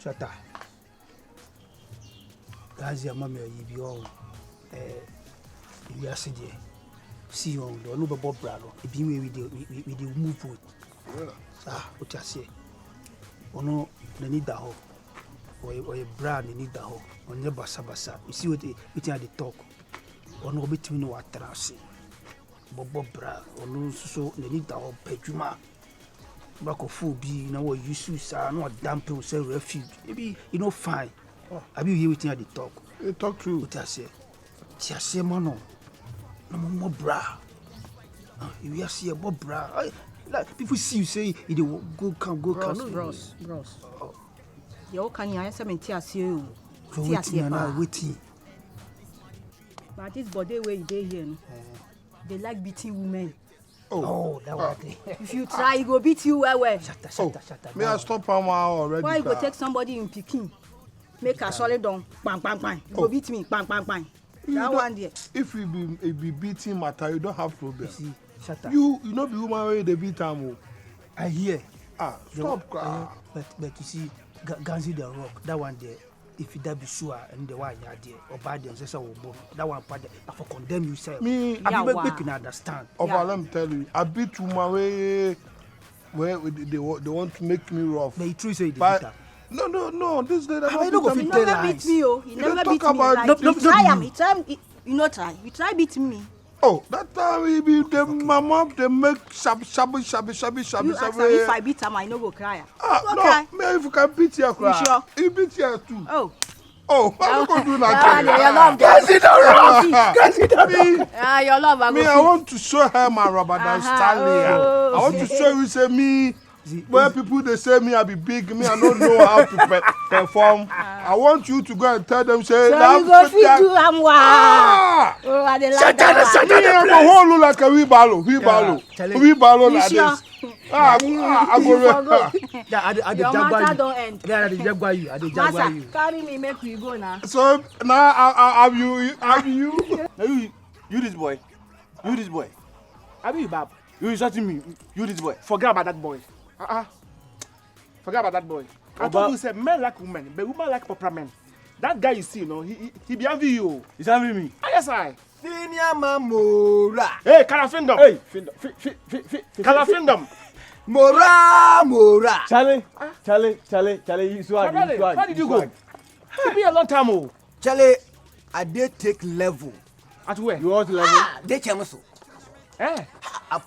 Shut up. That's your mommy or you be all. You are sitting. See you on the Nuba Bob Bravo. If you will move with. What I say. Or no, the need that hole. Or a brand, you need that hole. On your basa. You see what it had the talk. Or no between what I say. Bob Bra, or no, so the need that hole. Pejuma. Back of food be, you know what you say, no damp say refuge. Maybe you know fine. I be here waiting at the talk. You talk true. What I say, mano. No more bra. You are see a bob bra. Like people see you say it will go come. Bros. You can you answer me tia see you. So waiting. But this body where they here, they like beating women. Oh, that was if you try, he go beat you well. Shut up. May I stop already? Why you go take somebody in Peking? Make a solid down, bang. Go beat me, bang. That one there. If you be beating matter, you don't have problem. See, shut up. You know the woman where they beat am. I hear. Stop. But you see, Ganzi the rock, that one there. If that be sure and the one you are there, or bad and say that one part I for condemn you say. Me, I be making understand. Let me tell you, I beat woman where they want to make me rough. But you true say the No. This day I don't go fit tell lies. Beat me, you never beat me. No, You try. You try beating me. Oh, that time we be my mom they make shabby. You ask her if I beat him, I no go cry. No, cry. me if you can beat your cry. You sure? You beat here too. Oh, I'm not gonna do that. Your love. Your love. Me, I want to show her my rubber than Stanley. I want to show you say me. Where people they say me I be big, me I don't know how to perform. I want you to go and tell them say. So you go fit do am wa. Oh, I dey like that. Me I go hold you like a wheelbarrow like this. I go. Your matter don't end. I dey jaguar you. Massa, carry me make we go now. So now have you. Now you this boy. I be bab. You insulting me. You this boy. Forget about that boy. Forget about that boy. I told you, say men like women, but women like proper men. That guy you see, you know, he be envy you. He's envy me. Yes, I. Senior Mamora. Hey, Calafindom. Hey, Calafindom. Mora. Charlie, you swag. Where did you go? It be a long time, oh. Charlie, I did take level. At where? You want level? They came so. I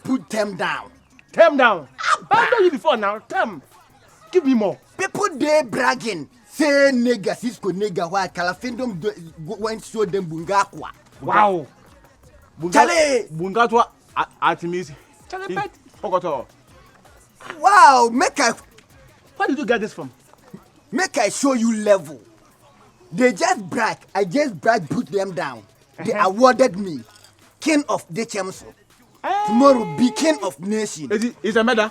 put them down. Them down. I know you before now. Them. Give me more. People they bragging. Say nigga, Cisco nigga, why Calafindom went show them Bungakwa. Wow. Charlie. Bungatwa Artemis. Charlie Pet. Pokoto. Wow, Where did you get this from? Make I show you level. They just brag. I just brag, put them down. They awarded me King of Dechemso. Tomorrow be King of Nation. It's a medal.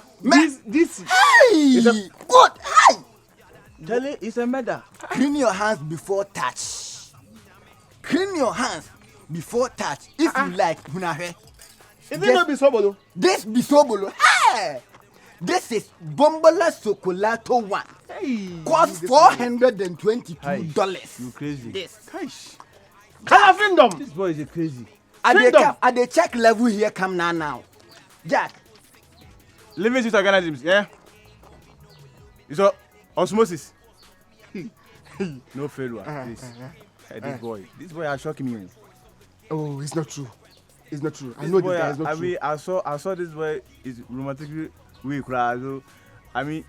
This. Hey! Good. Hey! Charlie, it's a medal. Clean your hands before touch. Clean your hands before touch. If you like, Hunahe. Is it not Bisobolo? This Bisobolo. Hey! This is Bombola Socolato 1. Hey! Cost $422. You crazy. This. Calafindom. This boy is crazy. At the check level here come now. Jack. Living system organisms, yeah? It's osmosis. No failure. This boy is shocking me. Oh, it's not true. I know this guy is not true. I saw this boy is romantically weak, so I mean,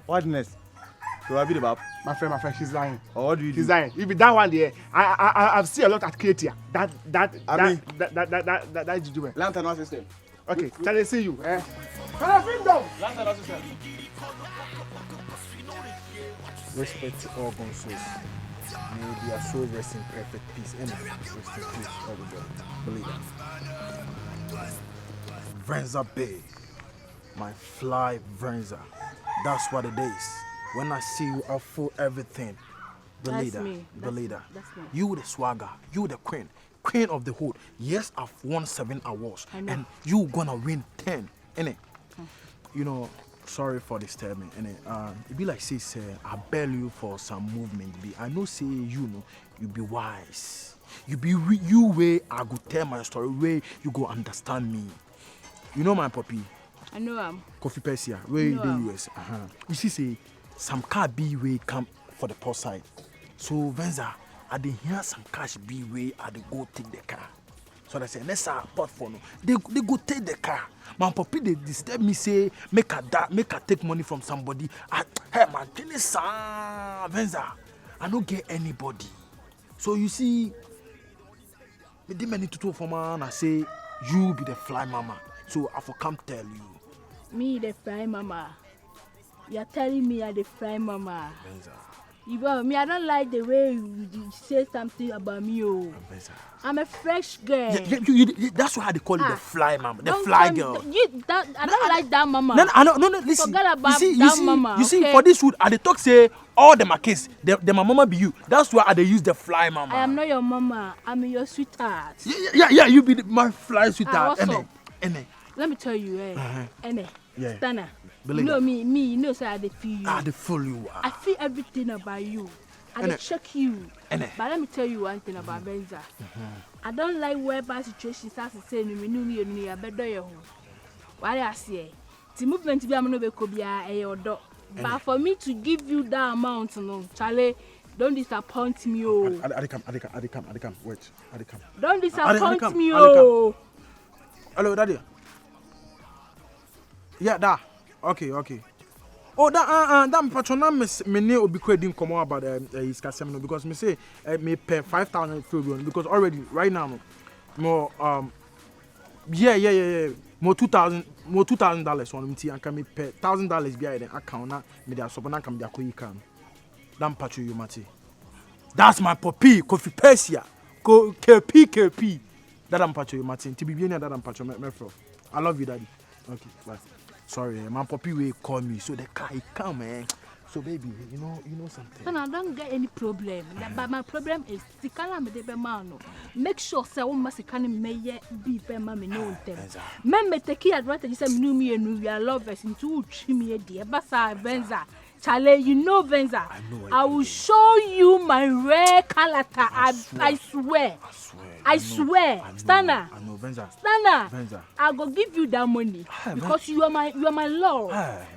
what next? So I be the bab. My friend, she's lying. Or what do you do? She's lying. If it that one there, I've seen a lot at Katia. That you do it. Lantern system. Okay, shall I see you? Lantern system. Respect to all gone souls. May their soul rest in perfect peace and rest in peace, everybody. Believe that. Venza Bay, my fly Venza. That's what it is. When I see you, I feel everything. The That's leader, me. the leader. That's me. You the swagger, you the queen of the hood. Yes, I've won 7 awards, I know. and you gonna win 10, innit? You know, sorry for disturbing. And it be like say I bail you for some movement. I know say you know you be wise. You be you way I go tell my story way you go understand me. You know my puppy. I know Coffee Persia, where in the US. You see, say some car B way come for the post side. So Venza, I did hear some cash B way I dey go take the car. So they say let's port for no. They go take the car. My puppy they disturb me say make her take money from somebody. Hey man, tell me Venza, I don't get anybody. So you see, me dey many to for man. I say you be the fly mama. So I for come tell you. Me the fly mama. You're telling me I'm the fly mama. Venza. You know me, I don't like the way you say something about me. Oh. I'm a fresh girl. That's why they call it the fly mama, the Don't fly tell girl. me, I don't like that mama. No, listen. Forget about you that see, mama. You see, Okay? for this wood, they talk say all them are kids. Them my mama be you. That's why they use the fly mama. I am not your mama. I'm your sweetheart. Yeah. You be my fly sweetheart. What's up? Ene. Let me tell you, Ene, Yeah. Stana. Believe You know me, you know so I dey feel you. They fool you. I feel everything about you. I dey check you. Ene. But let me tell you one thing about Benza. I don't like where bad situations as to say no me I better you. Why I say the movement be am no be ko bia e odo. But for me to give you that amount no, Charlie, don't disappoint me oh. I come. Wait. I come. Don't disappoint me I oh. Hello, daddy. Yeah, da. Okay. Oh, that patrona me ne obi kwedin come about his customer because me say me pay 5,000 for because already right now more more $2,000 on me and can me pay $1,000 behind the account na me dey so na come dey akoyi kan. That patro you mate. That's my puppy, Coffee Persia. KP. That I'm patro you mate. Tibibiania that I'm patro me from. I love you, daddy. Okay, bye. Sorry, my puppy will call me, so the car come, man. So baby, you know something. And I don't get any problem. But my problem is the color me de man. Make sure say one must can me be be me know them. Me take advantage say me and we are lovers into me dear. Basa Venza. Charlie, you know Venza. I will show you my rare character. I swear. I swear. Stana. I know Venza. Stana. I go give you that money because you are my love.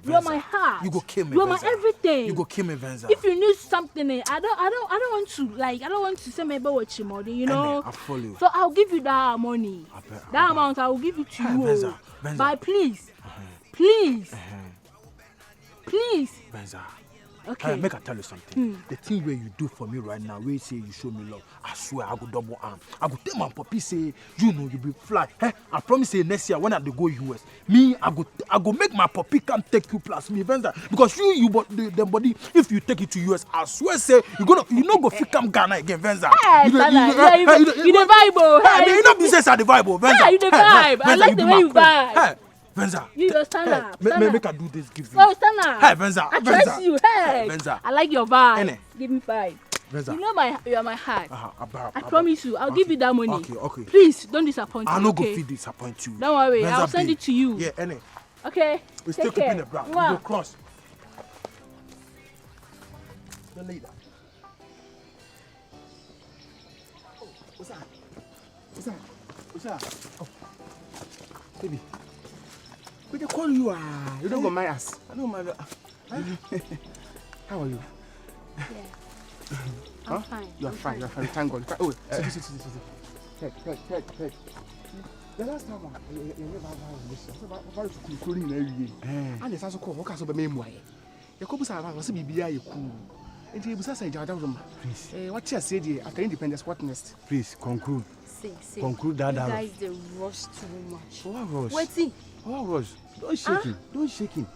You are my heart. You go kill me. You are my everything. You go kill me, Venza. If you need something, I don't want to say maybe what you money, you know. I follow you. So I'll give you that money. That amount I will give it to you. Venza. But please. Venza. Okay. Make I tell you something. The thing where you do for me right now, where you say you show me love, I swear I go double arm. I go tell my puppy say, you know you be fly. I promise say next year when I go US, me I go make my puppy come take you plus me, Venza. Because you but the body, if you take it to US, I swear say you not go fit come Ghana again, Venza. Hey, you the vibe. Hey, you know business at the vibe, Venza. Yeah, you the vibe. I like the way you vibe. Venza, you stand up. Make I do this, give you. Oh, stand up. Hey, Venza. I trust you. Hey, Venza. I like your vibe. Ene. Give me 5. Venza. You know you are my heart. I promise you, I'll Okay. give you that money. Okay. Please don't disappoint me. I no go okay? fit disappoint you. Don't worry, Venza I'll send babe. it to you. Yeah, Ene. Okay. We still Take care. keeping the brand. We Mwah. go cross. The leader. What's that? Oh, baby. We dey call you. You don't go my ass. I don't mind. How are you? Yeah. I'm fine. You are fine. Thank God. Oh, sit. Head. The last time you never have this. About to control in every day. And the sasso call. What kind of memoir? You come to say about be you cool. And you say please. What you said after independence? What next? Please conclude. See. Conclude that. You guys they rush too much. What rush? Wait, see. What rush? Don't shake him.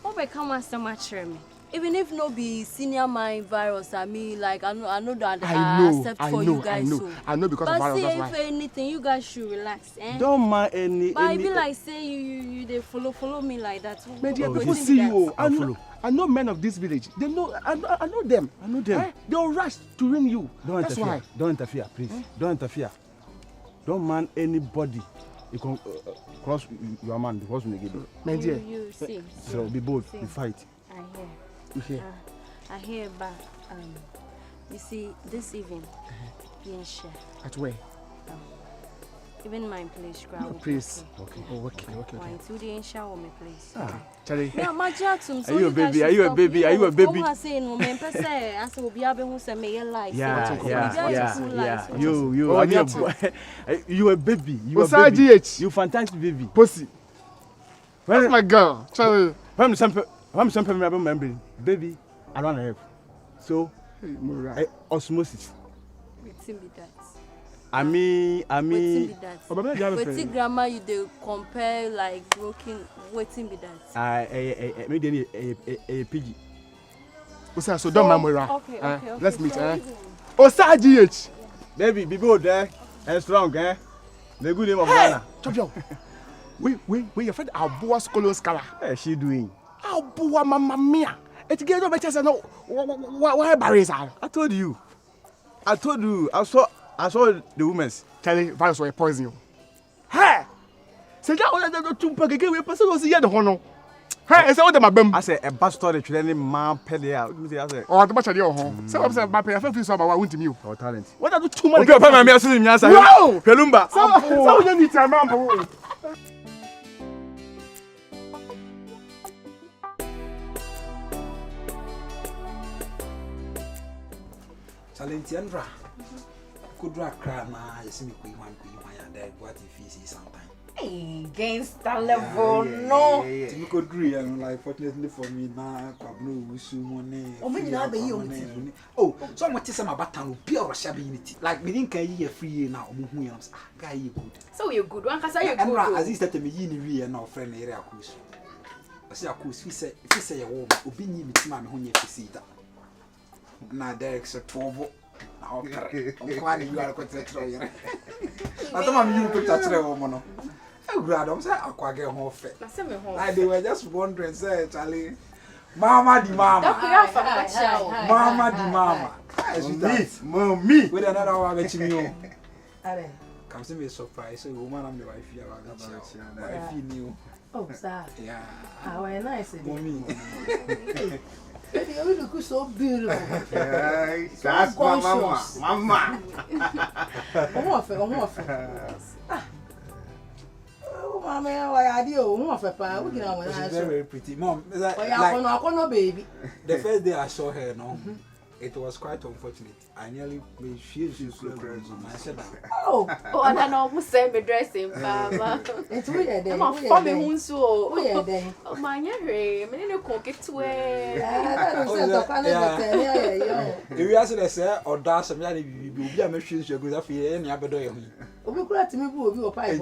What become one so much me? Even if no be senior mind virus, I mean, like I know that I accept for you guys. I know because but of virus. see, That's if anything, you guys should relax. Don't mind any. But I be like say you they follow me like that. Men, What people do see that? you. I know men of this village. They know. I know them. They'll rush to ring you. Don't That's interfere. why. Don't interfere, please. Don't interfere. Don't mind anybody You can cross your man because we get it. My dear. You see. So be bold, be fight. I hear. You hear? I hear, but you see, this evening, share. At where? Even my place, Your place. Okay. Oh, okay. Why 2 days shower my place. Charlie. Yeah, my jatum. Are you a baby? Are you a baby? Are you a baby? I say no, man. Per se, I say we be able to make a life. Yeah. You. Oh, Are you a boy? You a baby? You a What's baby? GH? You fantastic baby. Pussy. That's my girl. Charlie. I'm some remember, baby. I don't have. So, osmosis. Waiting be that. I mean. Waiting be that. Waiting grammar you dey compare like broken. Waiting be that. Maybe a piggy. So don't mind me. Okay. Let's meet. Osa GH. Baby, be bold there and strong, eh? The good name of Ghana. Champion. We your friend Abua Skolon Scala. What is she doing? Abua Mamma Mia. It get over just no. Why barriers are? I told you. I saw the women's. Charlie, virus will poison you. Hey! Say that one the two pack again. We person was here the hono. Hey, I say what my bum. I said a bus story to any man pay out. I said, oh, the much of your home. So I'm saying, my pay. I feel so about to you. our talent. What are the too much? Okay, my me asking me answer. Wow! Pelumba. So you need to remember. Talent Andra. Could drag cry, you see me quick one, and then what if he sees sometime. Against the level, no. You could agree, and like, fortunately for me, now, Pablo, Sumone. Oh, so much is my battle, pure shabby. Like, we didn't carry a free now, guy, you good. So you're good. One can say you're And good. as he said to me, you and our friend area cruise. I say, of course, if you say a woman, opinion with my when you see that. Now, Derek's a 12. Okay, you are quite a troll. I don't you put that woman. I'm glad I'm saying I'll quite get home fit. Like they were just wondering, say, Charlie, Mama di Mama. Mama di Mama. Mommy. With another one, I bet you. Come to me a surprise. So, woman, I'm the wife here. Wife knew. Oh, sir. Yeah. How nice. Mommy. You look so beautiful. That's Mama. Mama. Mama, why are you? She's very pretty. Mom, like, baby. The first day I saw her, no, it was quite unfortunate. I nearly made she's I said that. Oh, I don't know who sent me dressing, Mama. It's weird. I'm a family who so. Weird day. Oh, my, you're a cook it to If you ask us, or does some young people be a machine, you're good for any other day. We could have me be a pipe.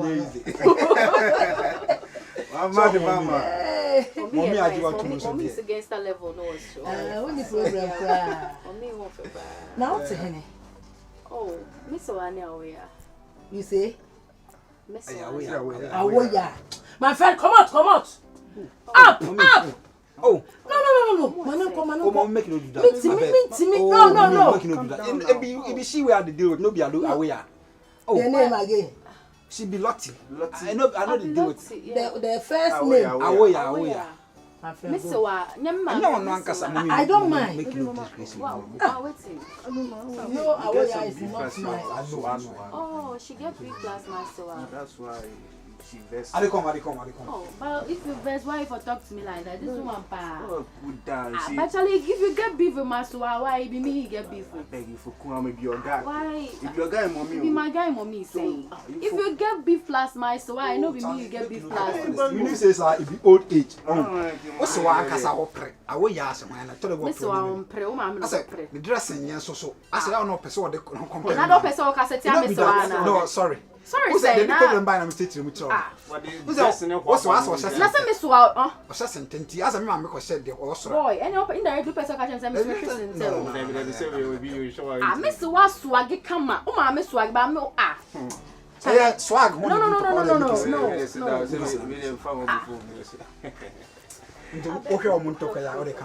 Mama. Mommy, I give up to me against that level, no. When the program now to Henny. Oh, Miss Oania, You say, Miss Oania. My friend, come out. Up. Oh, no. Come on, make it do that. Meet me. No. If you see where the deal with no be away. Oh, the name again. She be Lottie. I know the deal with the first name. Awoya. Miss Oa, I don't mind. Make you disgrace. No, Awoya is not mine. Oh, she get 3 plus now, That's why she vests. I come. Oh, but if you verse, why if you talk to me like that? This woman pa. Oh, good down. Actually, if you get beef with Masua, why be me get beef with? Beg you for come maybe your guy. Why? If your guy mommy. Be my guy, mommy saying. If you get beef plus my so I know be me you get beef plus. You need say sir, if you old age. What's the one kasa opre? Awoya asem na tell what. Miss Oa pre, o ma me pre. The dressing yen so. I say I no person what they compare. Na do person o ka say tia Miss Oa na. No, sorry. Sorry say na. The problem by na mistake to me tell. What's what? Na say Miss Oa, o say sententi. As me ma me ko share the o soro. Boy, any indirect person ka say Miss Oa tell. They say we will be sure. Miss Oa swag kama. O ma me swag ba me Yeah, swag. No. Okay, I'm going to talk about it.